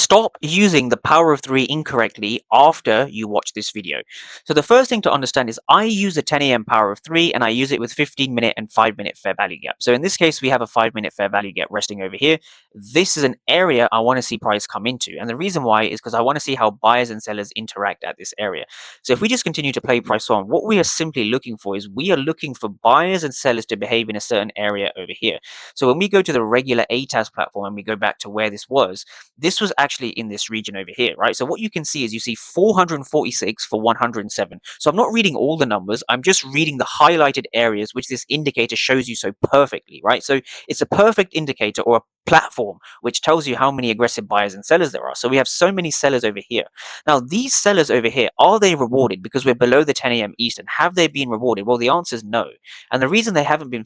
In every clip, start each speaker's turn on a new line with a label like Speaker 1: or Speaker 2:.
Speaker 1: stop using the power of 3 incorrectly after you watch this video. So the first thing to understand is I use a 10 a.m. power of 3 and I use it with 15-minute and 5-minute fair value gap. So in this case, we have a 5-minute fair value gap resting over here. This is an area I want to see price come into. And the reason why is because I want to see how buyers and sellers interact at this area. So if we just continue to play price on, what we are simply looking for is we are looking for buyers and sellers to behave in a certain area over here. So when we go to the regular ATAS platform and we go back to where this was actually in this region over here, right? So what you can see is you see 446 for 107. So I'm not reading all the numbers. I'm just reading the highlighted areas, which this indicator shows you so perfectly, right? So it's a perfect indicator or a platform which tells you how many aggressive buyers and sellers there are. So we have so many sellers over here. Now, these sellers over here, are they rewarded because we're below the 10 a.m. Eastern? Have they been rewarded? Well, the answer is no. And the reason they haven't been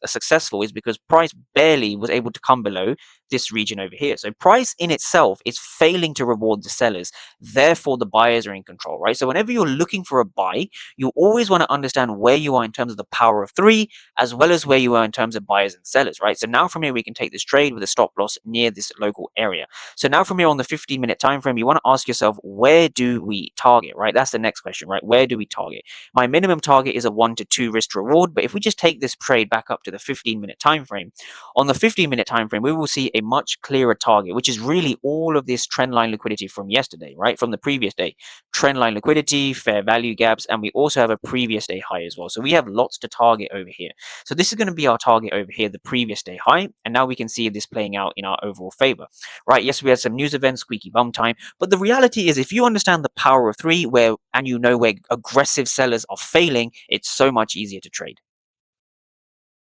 Speaker 1: successful is because price barely was able to come below this region over here. So price in itself is failing to reward the sellers. Therefore, the buyers are in control, right? So whenever you're looking for a buy, you always want to understand where you are in terms of the power of 3, as well as where you are in terms of buyers and sellers, right? So now from here, we can take this trade with a stop loss near this local area. So now from here on the 15-minute time frame, you want to ask yourself, where do we target, right? That's the next question, right? Where do we target? My minimum target is a 1 to 2 risk to reward, but if we just take this trade back up to the 15-minute time frame, on the 15-minute time frame, we will see a much clearer target, which is really all of this trend line liquidity from yesterday, right? From the previous day. Trend line liquidity, fair value gaps, and we also have a previous day high as well. So we have lots to target over here. So this is going to be our target over here, the previous day high, and now we can see this playing out in our overall favor, right? Yes, we had some news events, squeaky bum time, but the reality is if you understand the power of 3 and you know where aggressive sellers are failing, it's so much easier to trade.